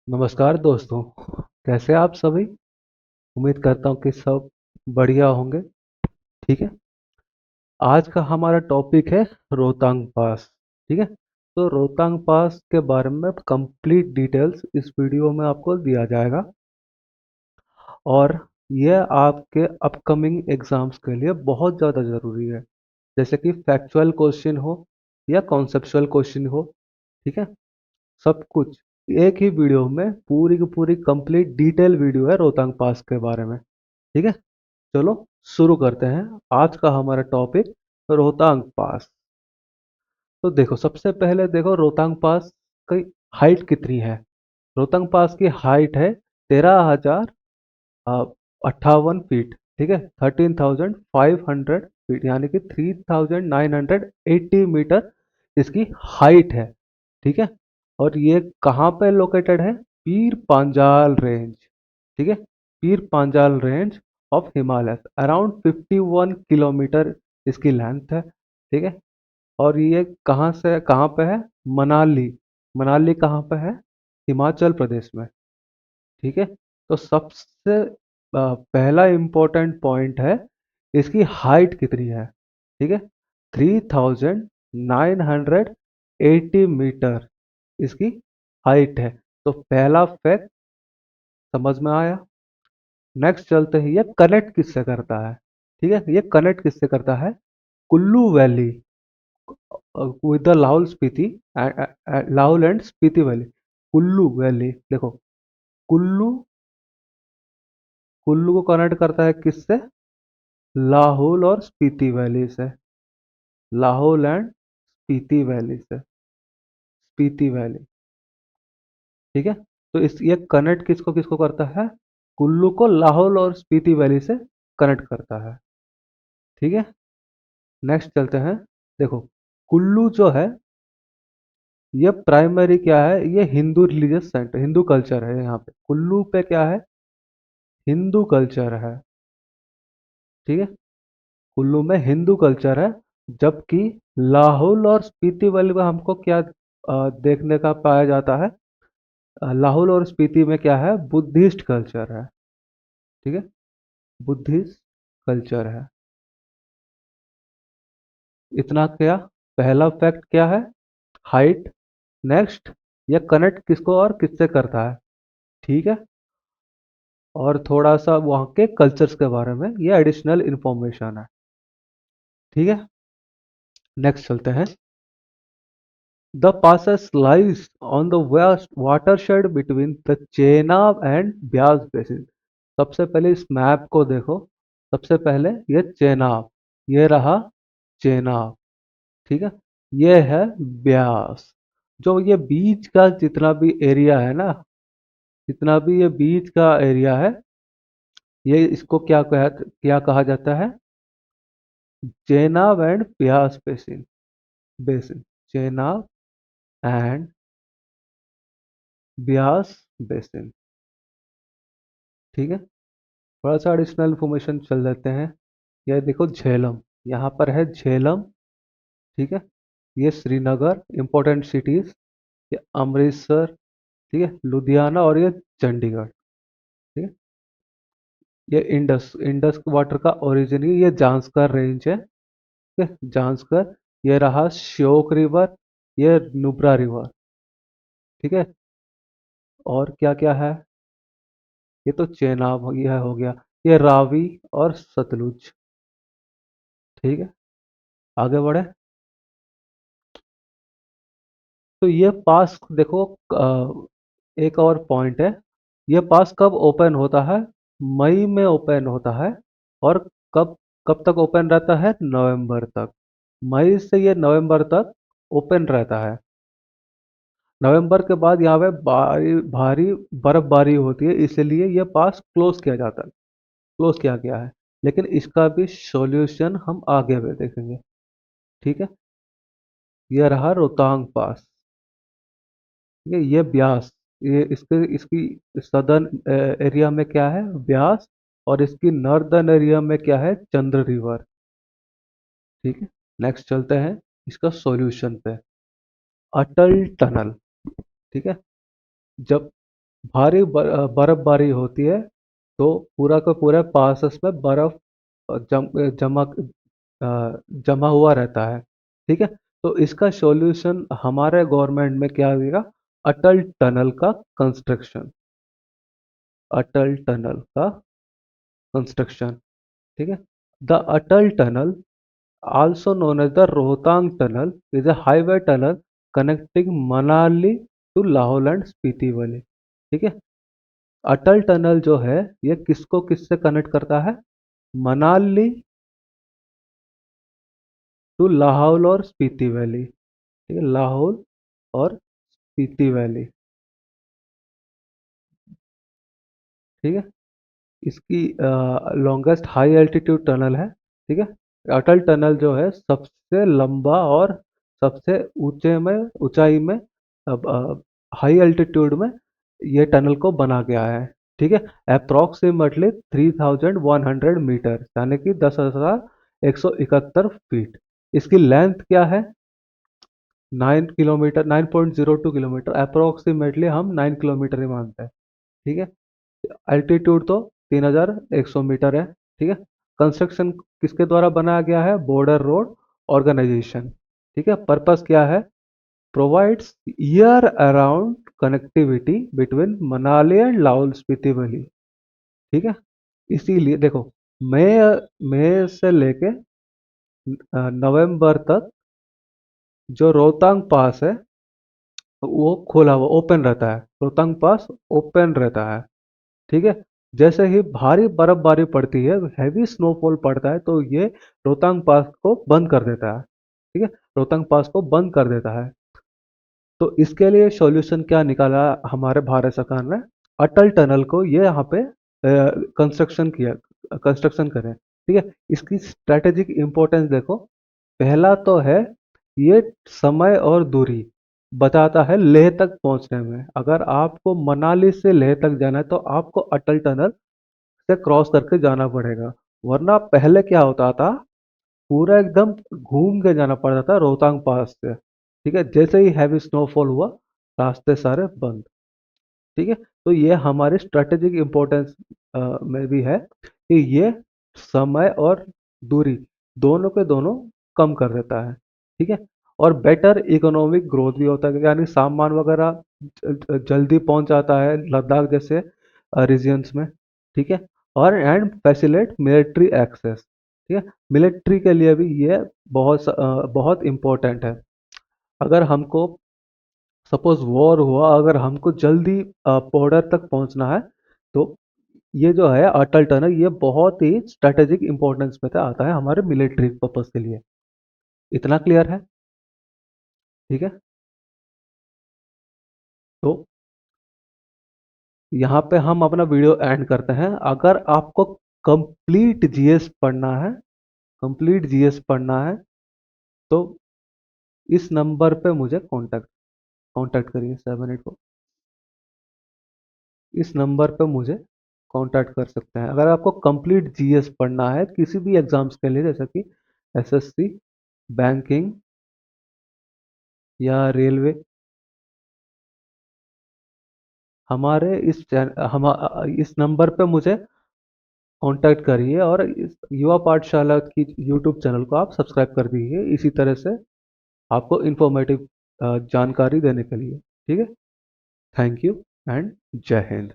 नमस्कार दोस्तों। कैसे आप सभी? उम्मीद करता हूँ कि सब बढ़िया होंगे। ठीक है। आज का हमारा टॉपिक है रोहतांग पास। ठीक है। तो रोहतांग पास के बारे में कंप्लीट डिटेल्स इस वीडियो में आपको दिया जाएगा, और यह आपके अपकमिंग एग्जाम्स के लिए बहुत ज़्यादा ज़रूरी है। जैसे कि फैक्चुअल क्वेश्चन हो या कॉन्सेप्चुअल क्वेश्चन हो। ठीक है। सब कुछ एक ही वीडियो में, पूरी की पूरी कंप्लीट डिटेल वीडियो है रोहतांग पास के बारे में। ठीक है। चलो शुरू करते हैं। आज का हमारा टॉपिक रोहतांग पास। तो देखो, सबसे पहले देखो रोहतांग पास की हाइट कितनी है। रोहतांग पास की हाइट है 13,058 फीट। ठीक है। 13,500 फीट, यानी कि 3,980 मीटर इसकी हाइट है। ठीक है। और ये कहाँ पे लोकेटेड है? पीर पांजाल रेंज। ठीक है। Pir Panjal range of Himalaya, around 51 kilometre इसकी लेंथ है। ठीक है। और ये कहाँ से कहाँ पे है? मनाली। मनाली कहाँ पे है? हिमाचल प्रदेश में। ठीक है। तो सबसे पहला इम्पोर्टेंट पॉइंट है, इसकी हाइट कितनी है। ठीक है। 3,980 मीटर इसकी हाइट है। तो पहला फैक्ट समझ में आया। नेक्स्ट चलते हैं, ये कनेक्ट किससे करता है। ठीक है। ये कनेक्ट किससे करता है? Kullu valley with the Lahaul Spiti, Lahaul and Spiti valley. Kullu valley देखो, कुल्लू कुल्लू को कनेक्ट करता है किससे? लाहौल और स्पीति वैली से। लाहौल एंड स्पीति वैली से। स्पीति वैली। ठीक है। तो इस ये कनेक्ट किसको किसको करता है? कुल्लू को लाहौल और स्पीति वैली से कनेक्ट करता है। ठीक है। नेक्स्ट चलते हैं। देखो, कुल्लू जो है, ये प्राइमरी क्या है? ये Hindu religious centre, Hindu culture है। यहाँ पे कुल्लू पे क्या है? हिंदू कल्चर है। ठीक है। कुल्लू में हिंदू कल्चर है। जबकि लाहौल और स्पीति वैली में हमको क्या देखने का पाया जाता है? लाहौल और स्पीति में क्या है? बुद्धिस्ट कल्चर है। ठीक है। बुद्धिस्ट कल्चर है। इतना क्या? पहला फैक्ट क्या है? हाइट। नेक्स्ट, ये कनेक्ट किसको और किससे करता है। ठीक है। और थोड़ा सा वहाँ के कल्चर्स के बारे में ये एडिशनल इंफॉर्मेशन है। ठीक है। नेक्स्ट चलते हैं। The passes lies on the west watershed between the Chenab and Beas basin. सबसे पहले इस मैप को देखो। सबसे पहले ये चेनाब, ये रहा चेनाब। ठीक है। ये है ब्यास। जो ये बीच का जितना भी एरिया है ना, जितना भी ये बीच का एरिया है, ये इसको क्या कहा जाता है? Chenab and Beas basin. Basin. Chenab and Beas basin. ठीक है। थोड़ा सा एडिशनल इंफॉर्मेशन चल देते हैं। ये देखो झेलम, यहाँ पर है झेलम। ठीक है। ये श्रीनगर इंपॉर्टेंट सिटीज, ये अमृतसर, ठीक है, लुधियाना, और ये चंडीगढ़। ठीक है। ये इंडस इंडस वाटर का ओरिजिन ही ये जांस्कर रेंज है। ठीक है। जांस्कर। ये रहा श्योक रिवर, ये नुब्रा रिवर। ठीक है। और क्या क्या है? ये तो चेनाब हो गया। ये रावी और सतलुज। ठीक है। आगे बढ़े। तो ये पास देखो, एक और पॉइंट है। ये पास कब ओपन होता है? मई में ओपन होता है। और कब कब तक ओपन रहता है? नवंबर तक। मई से ये नवंबर तक ओपन रहता है। नवंबर के बाद यहाँ पे भारी भारी बर्फबारी होती है, इसलिए ये पास क्लोज किया जाता है, क्लोज किया गया है। लेकिन इसका भी सॉल्यूशन हम आगे में देखेंगे। ठीक है। ये रहा रोहतांग पास। ये ब्यास। ये इसके इसकी सदर्न एरिया में क्या है? ब्यास। और इसकी नॉर्दर्न एरिया में क्या है? चंद्र रिवर। ठीक है। नेक्स्ट चलते हैं इसका सॉल्यूशन पे। अटल टनल। ठीक है। जब भारी बर्फबारी होती है तो पूरा का पूरा पासेस में बर्फ जमा जमा हुआ रहता है। ठीक है, तो इसका सॉल्यूशन हमारे गवर्नमेंट में क्या होगा? अटल टनल का कंस्ट्रक्शन। अटल टनल का कंस्ट्रक्शन। ठीक है, the Atal tunnel also known as the Rohtang Tunnel is a highway tunnel connecting Manali to Lahaul and Spiti valley. ठीक है, अटल टनल जो है ये किसको किससे कनेक्ट करता है? मनाली टू लाहौल और स्पीति वैली। ठीक है, लाहौल और स्पीति वैली। ठीक है, इसकी लॉन्गेस्ट हाई एल्टीट्यूड टनल है। ठीक है, अटल टनल जो है सबसे लंबा और सबसे ऊंचाई में हाई एल्टीट्यूड में ये टनल को बना गया है। ठीक है, अप्रोक्सीमेटली 3100 मीटर यानी कि 10,171 फीट। इसकी लेंथ क्या है? 9 किलोमीटर, 9.02 किलोमीटर, अप्रोक्सीमेटली हम 9 किलोमीटर ही मानते हैं। ठीक है, एल्टीट्यूड तो 3100 मीटर है। ठीक है, कंस्ट्रक्शन किसके द्वारा बनाया गया है? Border road organisation. ठीक है, पर्पस क्या है? Provides year around connectivity between Manali and Lahaul Spiti valley. ठीक है, इसीलिए देखो, मई मई से लेके नवंबर तक जो रोहतांग पास है वो खोला हुआ ओपन रहता है। रोहतांग पास ओपन रहता है। ठीक है, जैसे ही भारी बर्फबारी पड़ती है, हैवी स्नोफॉल पड़ता है, तो ये रोहतांग पास को बंद कर देता है। ठीक है, रोहतांग पास को बंद कर देता है। तो इसके लिए सॉल्यूशन क्या निकाला हमारे भारत सरकार ने? अटल टनल को ये यहाँ पे कंस्ट्रक्शन करें। ठीक है, इसकी स्ट्रेटेजिक इंपॉर्टेंस देखो। पहला तो है ये समय और दूरी बचाता है लेह तक पहुंचने में। अगर आपको मनाली से लेह तक जाना है तो आपको अटल टनल से क्रॉस करके जाना पड़ेगा। वरना पहले क्या होता था, पूरा एकदम घूम के जाना पड़ता था रोहतांग पास से। ठीक है, जैसे ही हैवी स्नोफॉल हुआ रास्ते सारे बंद। ठीक है, तो ये हमारी स्ट्रेटेजिक इम्पोर्टेंस में भी है कि ये समय और दूरी दोनों के दोनों कम कर देता है। ठीक है, और बेटर इकोनॉमिक ग्रोथ भी होता है, यानी सामान वगैरह जल्दी पहुंच जाता है लद्दाख जैसे रीजन्स में। ठीक है, और एंड फैसिलिटेट मिलिट्री एक्सेस। ठीक है, मिलिट्री के लिए भी ये बहुत इम्पोर्टेंट है। अगर हमको सपोज वॉर हुआ, अगर हमको जल्दी बॉर्डर तक पहुंचना है, तो ये जो है अटल टनल ये बहुत ही स्ट्रेटेजिक इंपॉर्टेंस में आता है हमारे मिलिट्री पर्पस के लिए। इतना क्लियर है? ठीक है, तो यहाँ पे हम अपना वीडियो एंड करते हैं। अगर आपको कंप्लीट जीएस पढ़ना है, कंप्लीट जीएस पढ़ना है, तो इस नंबर पे मुझे कांटेक्ट कांटेक्ट करिए 784। इस नंबर पे मुझे कांटेक्ट कर सकते हैं अगर आपको कंप्लीट जीएस पढ़ना है किसी भी एग्जाम्स के लिए, जैसे कि एसएससी, बैंकिंग या रेलवे। हमारे इस नंबर पे मुझे कांटेक्ट करिए और इस युवा पाठशाला की यूट्यूब चैनल को आप सब्सक्राइब कर दीजिए, इसी तरह से आपको इंफॉर्मेटिव जानकारी देने के लिए। ठीक है, थैंक यू एंड जय हिंद।